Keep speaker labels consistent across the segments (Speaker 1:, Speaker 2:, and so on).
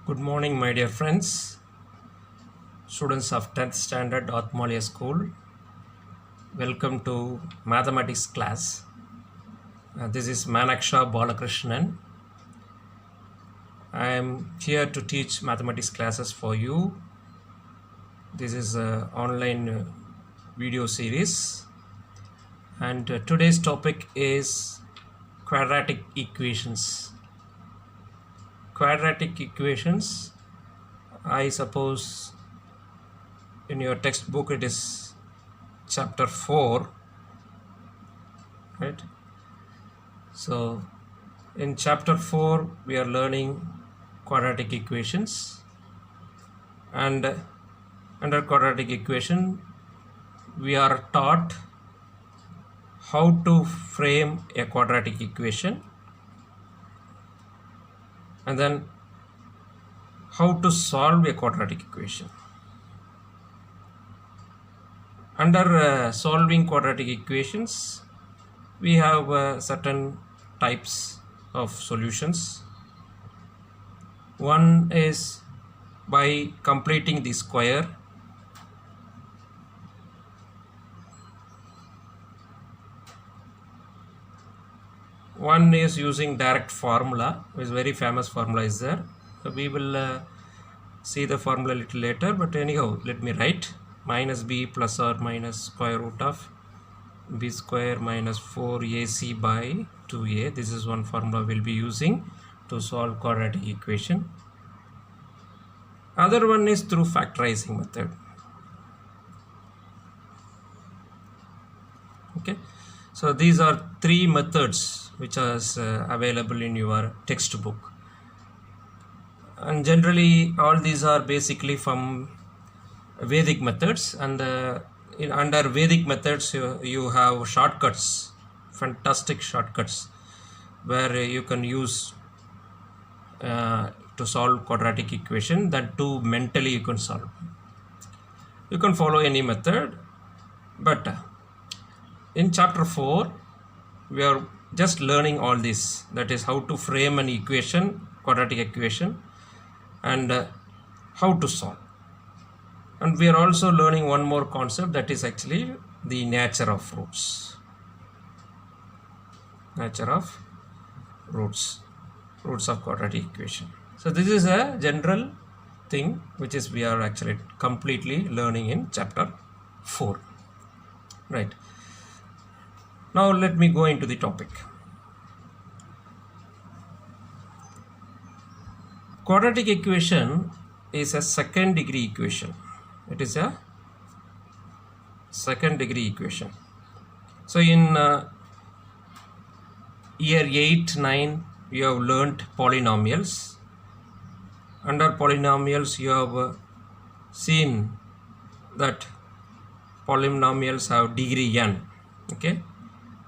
Speaker 1: Good morning, my dear friends, students of 10th standard Athmalya School. Welcome to mathematics class. This is Manaksha Balakrishnan. I am here to teach mathematics classes for you. This is an online video series, and today's topic is quadratic equations. Quadratic equations, I suppose in your textbook it is chapter 4, right? So in chapter 4 we are learning quadratic equations, and under quadratic equation we are taught how to frame a quadratic equation, and then how to solve a quadratic equation. Under solving quadratic equations, we have certain types of solutions. One is by completing the square. One is using direct formula, which is very famous formula is there. So we will see the formula a little later, but anyhow, let me write minus b plus or minus square root of b square minus 4ac by 2a. This is one formula we'll be using to solve quadratic equation. Other one is through factorizing method. Okay, so these are three methods which are available in your textbook, and generally all these are basically from Vedic methods, and under Vedic methods you have shortcuts, fantastic shortcuts, where you can use to solve quadratic equation. That too mentally you can solve. You can follow any method, but in chapter 4 we are just learning all this, that is how to frame an equation, quadratic equation, and how to solve. And we are also learning one more concept, that is actually the nature of roots. Nature of roots of quadratic equation. So this is a general thing which is we are actually completely learning in chapter 4. Right. Now let me go into the topic. Quadratic equation is a second degree equation. It is a second degree equation. So in year 8, 9 you have learnt polynomials. Under polynomials you have seen that polynomials have degree n. Okay,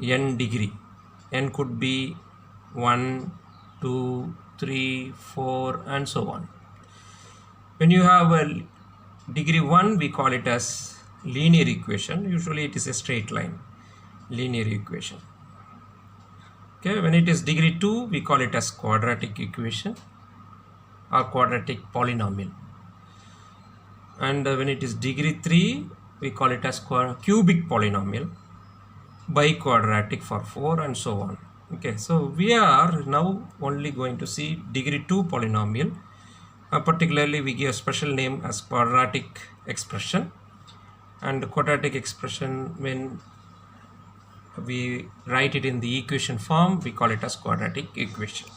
Speaker 1: n degree. N could be 1, 2, 3, 4 and so on. When you have a degree 1, we call it as linear equation. Usually it is a straight line, linear equation. Okay, when it is degree 2, we call it as quadratic equation or quadratic polynomial. And when it is degree 3, we call it as cubic polynomial, biquadratic for 4 and so on. Okay, so we are now only going to see degree 2 polynomial. Particularly we give a special name as quadratic expression, and quadratic expression, when we write it in the equation form, we call it as quadratic equation.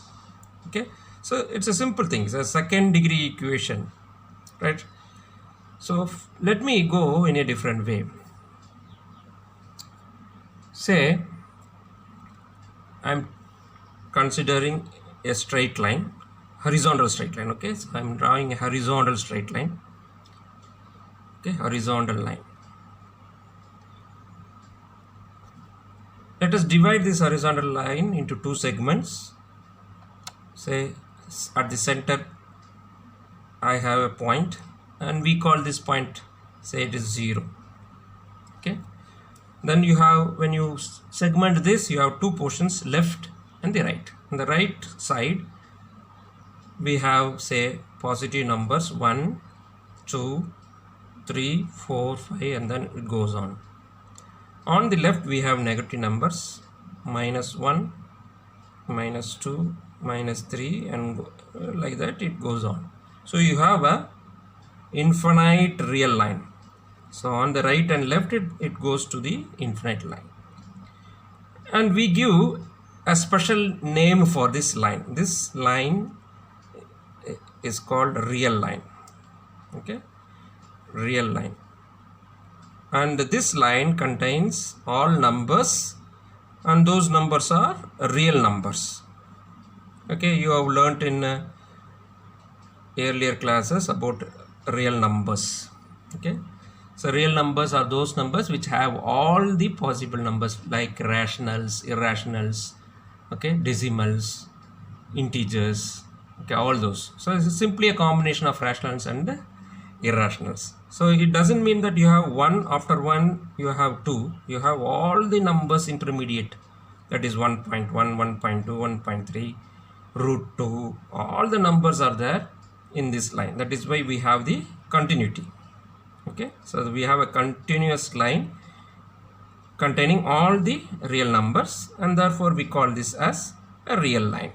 Speaker 1: Okay, so it's a simple thing, it's a second degree equation, right? So let me go in a different way. Say I'm considering a straight line, horizontal straight line. Okay, so I'm drawing a horizontal straight line. Okay, horizontal line. Let us divide this horizontal line into two segments. Say at the center I have a point, and we call this point, say it is 0. Okay, then you have, when you segment this, you have two portions, left and the right. On the right side we have, say, positive numbers 1, 2, 3, 4, 5, and then it goes on. On the left we have negative numbers -1, -2, -3, and like that it goes on. So you have a infinite real line. So on the right and left it goes to the infinite line, and we give a special name for this line. This line is called real line. Okay, real line. And this line contains all numbers, and those numbers are real numbers. Okay, you have learnt in earlier classes about real numbers. Okay, so real numbers are those numbers which have all the possible numbers like rationals, irrationals, okay, decimals, integers, okay, all those. So it's simply a combination of rationals and irrationals. So it doesn't mean that you have 1 after 1 you have 2. You have all the numbers intermediate, that is 1.1, 1.2, 1.3, root 2, all the numbers are there in this line. That is why we have the continuity. Okay, so we have a continuous line containing all the real numbers, and therefore we call this as a real line,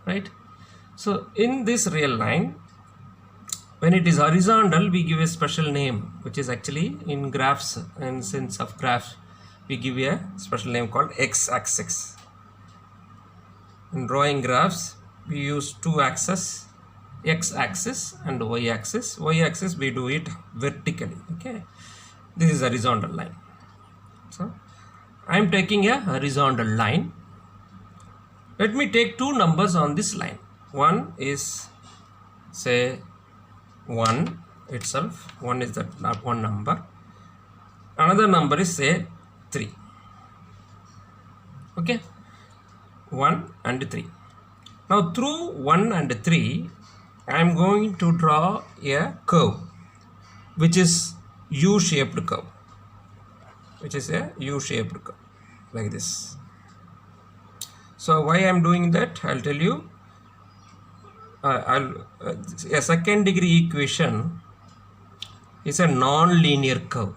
Speaker 1: right? So in this real line, when it is horizontal, we give a special name, which is actually in graphs, in sense of graphs, we give a special name called x-axis. In drawing graphs, we use two axes, x-axis and y-axis. Y-axis we do it vertically. Okay, this is a horizontal line. So I am taking a horizontal line. Let me take two numbers on this line. One is, say, 1 itself. 1 is that one number. Another number is, say, 3. Okay, 1 and 3. Now through 1 and 3 I am going to draw a curve which is U-shaped curve, which is a U-shaped curve like this. So why I am doing that, I'll tell you. A second degree equation is a non-linear curve.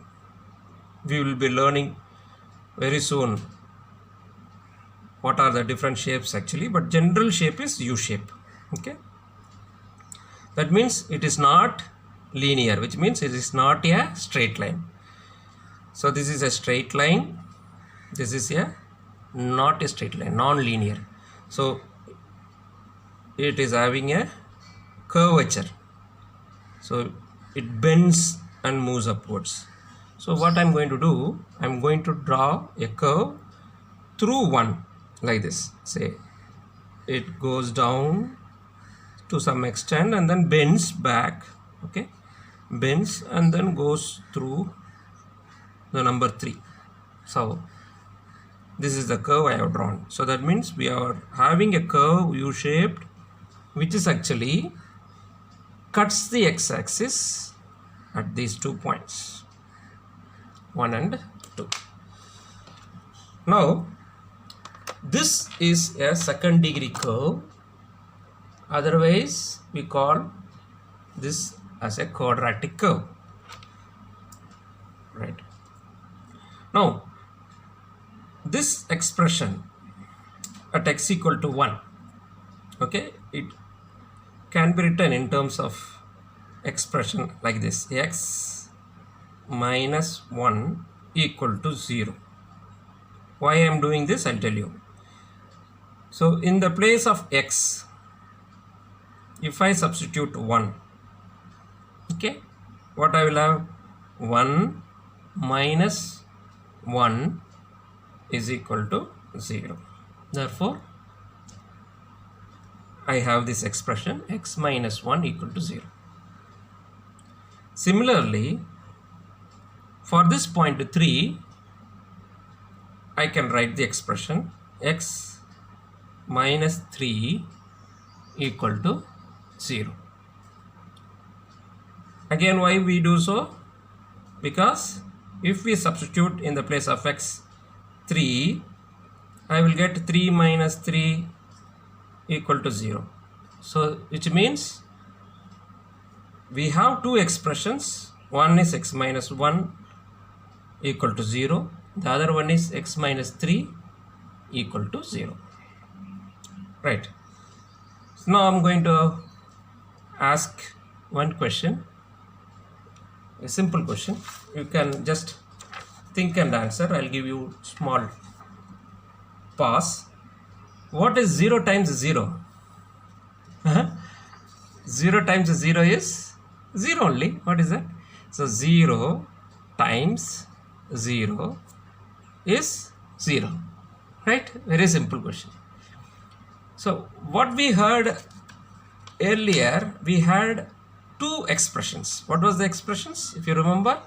Speaker 1: We will be learning very soon what are the different shapes actually, but general shape is U shape. Okay, that means it is not linear, which means it is not a straight line. So this is a straight line, this is a not a straight line, non-linear. So it is having a curvature, so it bends and moves upwards. So what I am going to do, I am going to draw a curve through 1 like this. Say it goes down to some extent and then bends back. Okay, bends and then goes through the number 3. So this is the curve I have drawn. So that means we are having a curve U-shaped, which is actually cuts the x-axis at these 2 points, 1 and 2. Now this is a second degree curve, otherwise we call this as a quadratic curve, right? Now this expression at x equal to 1, okay, it can be written in terms of expression like this: x minus 1 equal to 0. Why I am doing this, I'll tell you. So in the place of x, if I substitute 1, okay, what I will have? 1 minus 1 is equal to 0. Therefore I have this expression x minus 1 equal to 0. Similarly, for this point 3, I can write the expression x minus 3 equal to 0. Again, why we do so? Because if we substitute in the place of x 3, I will get 3 minus 3 equal to 0. So which means we have two expressions. One is x minus 1 equal to 0. The other one is x minus 3 equal to 0. Right. So now I'm going to ask one question, a simple question. You can just think and answer. I'll give you small pause. What is 0 times 0? 0 times 0 is 0 only. What is that? So 0 times 0 is 0. Right? Very simple question. So what we heard earlier, we had two expressions. What was the expressions? If you remember,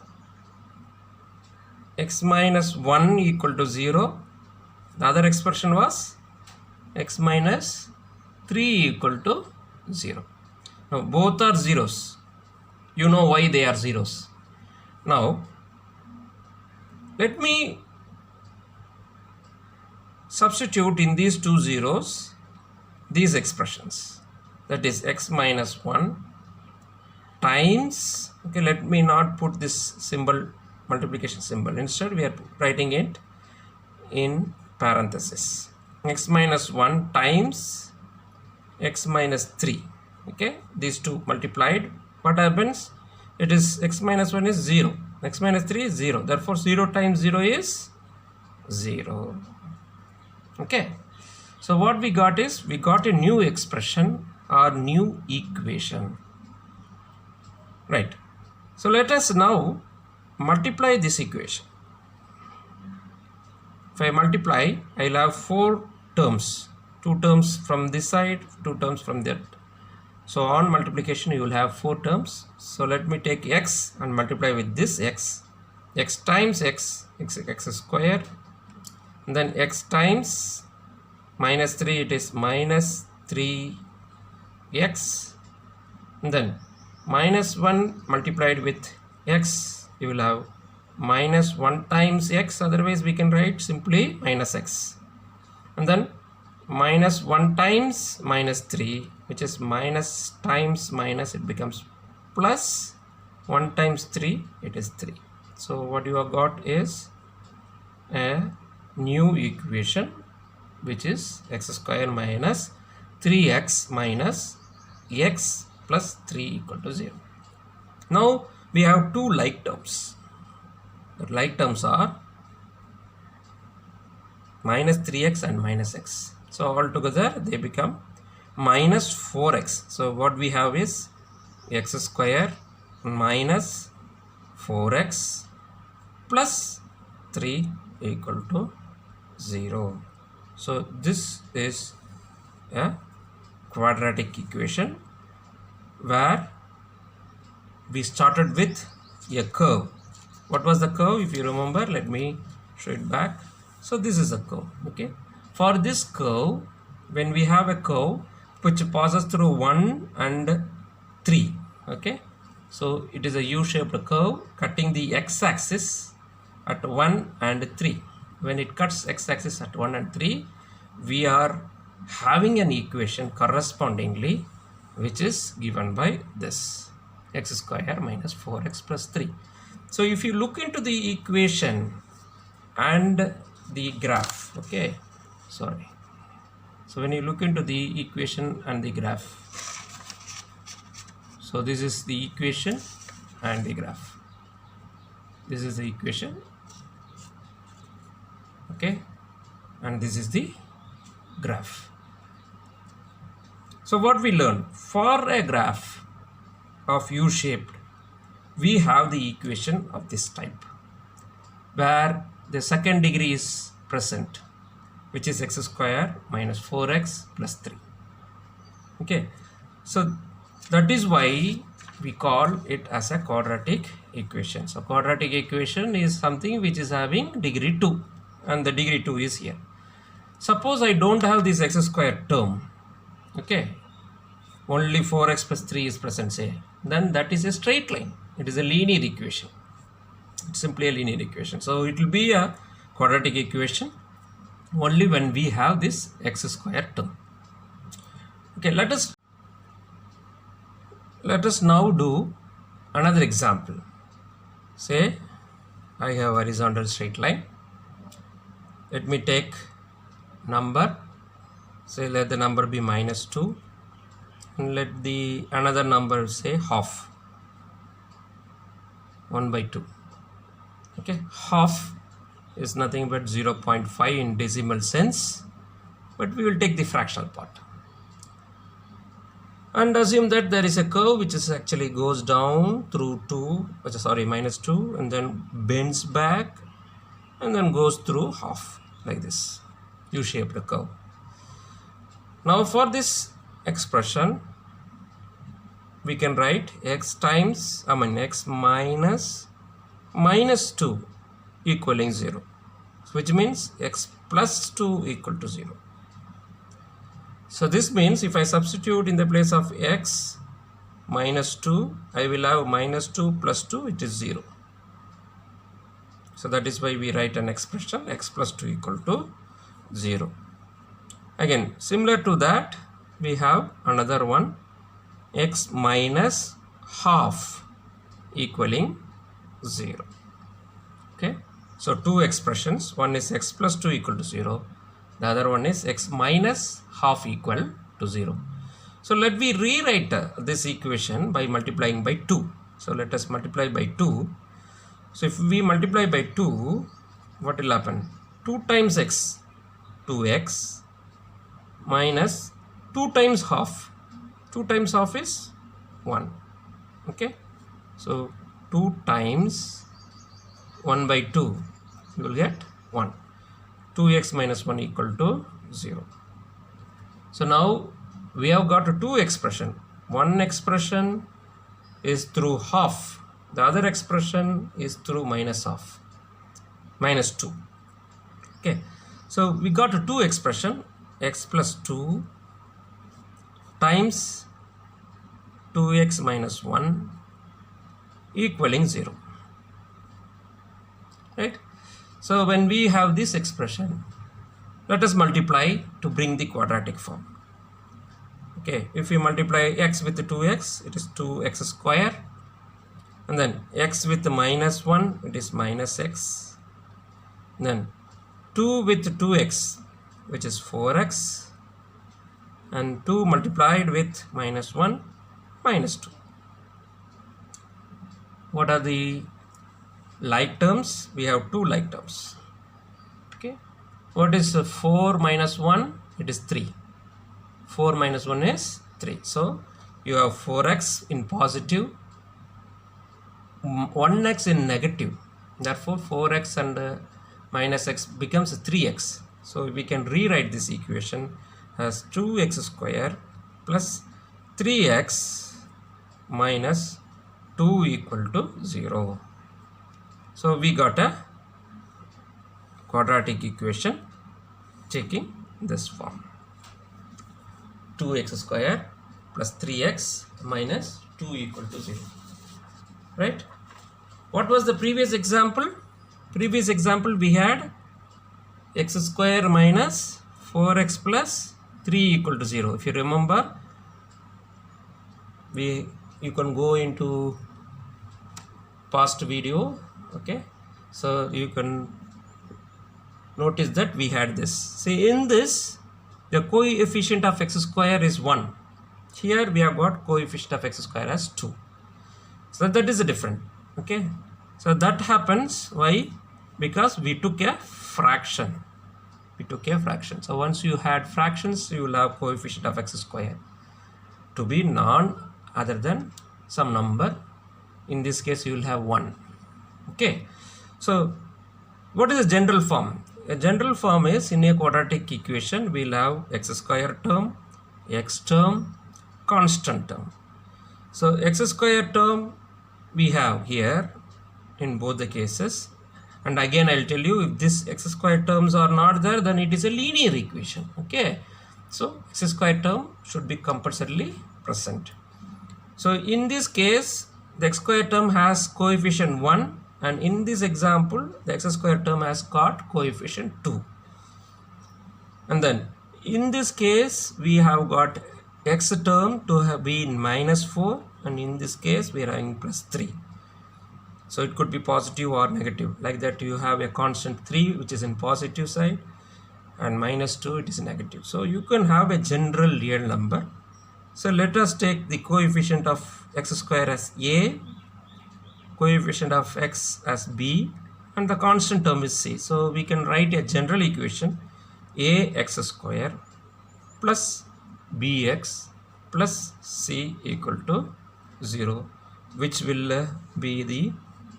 Speaker 1: x minus 1 equal to 0. The other expression was x minus 3 equal to 0. Now both are zeros. You know why they are zeros. Now let me substitute in these two zeros these expressions. That is x minus 1 times, okay, let me not put this symbol, multiplication symbol. Instead we are writing it in parenthesis. X minus 1 times x minus 3. Okay, these two multiplied, what happens? It is x minus 1 is 0, x minus 3 is 0, therefore 0 times 0 is 0. Okay, so what we got is, we got a new expression or new equation. Right. So let us now multiply this equation. If I multiply, I'll have 4 terms, 2 terms from this side, 2 terms from that. So on multiplication you will have 4 terms. So let me take x and multiply with this x. X times x square, and then x times minus 3, it is minus 3x, and then minus 1 multiplied with x, you will have minus 1 times x, otherwise we can write simply minus x, and then minus 1 times minus 3, which is minus times minus, it becomes plus 1 times 3, it is 3. So what you have got is a new equation, which is x square minus 3x minus x plus 3 equal to 0. Now we have two like terms. The like terms are minus 3x and minus x. So altogether they become minus 4x. So what we have is x square minus 4x plus 3 equal to 0. So this is a quadratic equation where we started with a curve. What was the curve? If you remember, let me show it back. So this is a curve. Okay, for this curve, when we have a curve which passes through 1 and 3, okay, so it is a U-shaped curve cutting the x-axis at 1 and 3. When it cuts x-axis at 1 and 3, we are having an equation correspondingly, which is given by this x square minus 4x plus 3. So if you look into the equation and the graph, okay, sorry, so when you look into the equation and the graph, so this is the equation and the graph, this is the equation, okay, and this is the graph. So what we learned, for a graph of U-shaped, we have the equation of this type where the second degree is present, which is x square minus 4x plus 3. Okay, so that is why we call it as a quadratic equation. So quadratic equation is something which is having degree 2, and the degree 2 is here. Suppose I don't have this x square term, okay, only 4x plus 3 is present, say, then that is a straight line. It is a linear equation. It's simply a linear equation. So it will be a quadratic equation only when we have this x square term. Okay, let us Let us now do another example. Say I have a horizontal straight line. Let me take number. Say let the number be -2 and let the another number say half. 1/2. Okay, half is nothing but 0.5 in decimal sense, but we will take the fractional part and assume that there is a curve which is actually goes down through -2 and then bends back and then goes through half like this U-shaped curve. Now for this expression we can write x minus -2 equaling 0, which means x plus 2 equal to 0. So this means if I substitute in the place of x -2, I will have -2 plus 2, it is 0. So that is why we write an expression x plus 2 equal to 0. Again, similar to that, we have another one, x minus half equaling 0. Okay, so two expressions, one is x plus 2 equal to 0, the other one is x minus half equal to 0. So let me rewrite this equation by multiplying by 2. So let us multiply by 2. So if we multiply by 2, what will happen? 2 times x, 2x minus 2 times half. 2 times half is 1. Okay, so 2 times 1/2, you will get 1. 2x minus 1 equal to 0. So now we have got two expression. One expression is through half, the other expression is through minus half, -2. Okay, so we got two expression, x plus 2 times 2x minus 1 equaling 0. Right? So when we have this expression, let us multiply to bring the quadratic form. Okay, if we multiply x with 2x, it is 2x square, and then x with -1, it is -x, then 2 with 2x, which is 4x, and 2 multiplied with -1, -2. What are the like terms? We have two like terms. Okay, what is 4 minus 1? It is 3. 4 minus 1 is 3. So you have 4x in positive, 1x in negative. Therefore 4x and minus x becomes 3x. So we can rewrite this equation as 2x square plus 3x minus 2 equal to 0. So we got a quadratic equation taking this form. 2x square plus 3x minus 2 equal to 0. Right? What was the previous example? Previous example we had x square minus 4x plus 3 equal to 0. If you remember, you can go into past video. Okay, so you can notice that we had this. See, in this the coefficient of x square is 1. Here we have got coefficient of x square as 2. So that is different. Okay, so that happens why? Because we took a fraction. So once you had fractions, you will have coefficient of x square to be none other than some number. In this case you will have 1. Okay, so what is the general form? A general form is, in a quadratic equation we will have x square term, x term, constant term. So x square term we have here in both the cases, and again I will tell you, if this x square terms are not there, then it is a linear equation. Okay, so x square term should be compulsorily present. So in this case the x square term has coefficient 1, and in this example the x square term has got coefficient 2. And then in this case we have got x term to have been -4 and in this case we are having plus 3. So it could be positive or negative. Like that you have a constant 3 which is in positive side, and minus 2 it is negative. So you can have a general real number. So let us take the coefficient of x square as a, coefficient of x as b, and the constant term is c. So we can write a general equation ax square plus bx plus c equal to 0, which will be the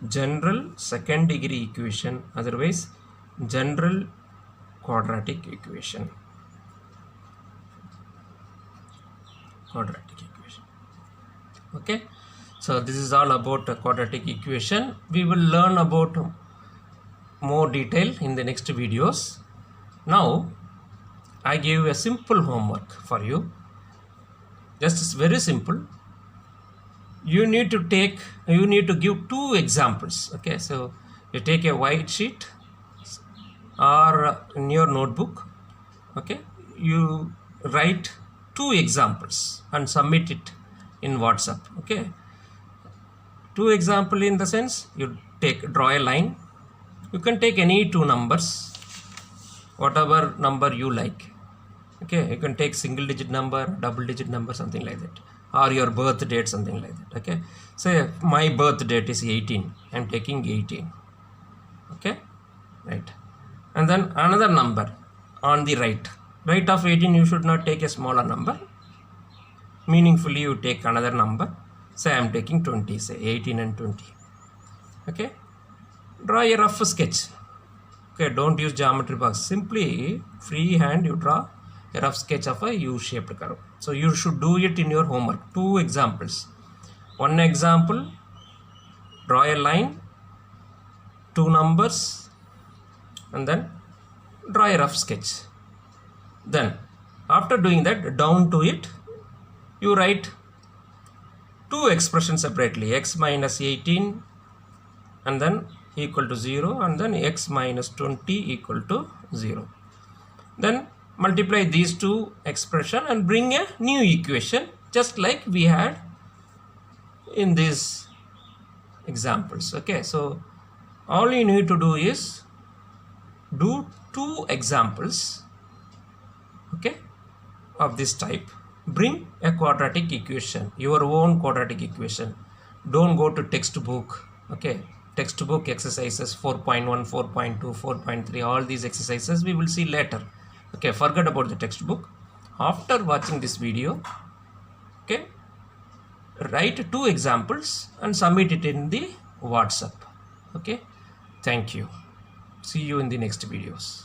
Speaker 1: general second degree equation, otherwise general quadratic equation. Okay, so this is all about a quadratic equation. We will learn about more detail in the next videos. Now I gave a simple homework for you. Just very simple. You need to give 2 examples. Okay, so you take a white sheet or in your notebook. Okay, you write 2 examples and submit it in WhatsApp. Okay, 2 example in the sense you draw a line. You can take any 2 numbers, whatever number you like. Okay, you can take single digit number, double digit number, something like that, or your birth date, something like that. Okay, say my birth date is 18, I am taking 18. Okay, right, and then another number on the right of 18, you should not take a smaller number. Meaningfully you take another number. Say I am taking 20, say 18 and 20. Okay, draw a rough sketch. Okay, don't use geometry box, simply free hand you draw a rough sketch of a U-shaped curve. So you should do it in your homework. 2 examples. One example, draw a line, 2 numbers, and then draw a rough sketch. Then after doing that, down to it you write 2 expressions separately, x minus 18 and then equal to 0, and then x minus 20 equal to 0. Then multiply these 2 expression and bring a new equation, just like we had in these examples. Okay, so all you need to do is do 2 examples, okay, of this type. Bring a quadratic equation, your own quadratic equation. Don't go to textbook. Okay, textbook exercises 4.1, 4.2, 4.3, all these exercises we will see later. Okay, forget about the textbook. After watching this video, okay, write 2 examples and submit it in the WhatsApp. Okay, thank you. See you in the next videos.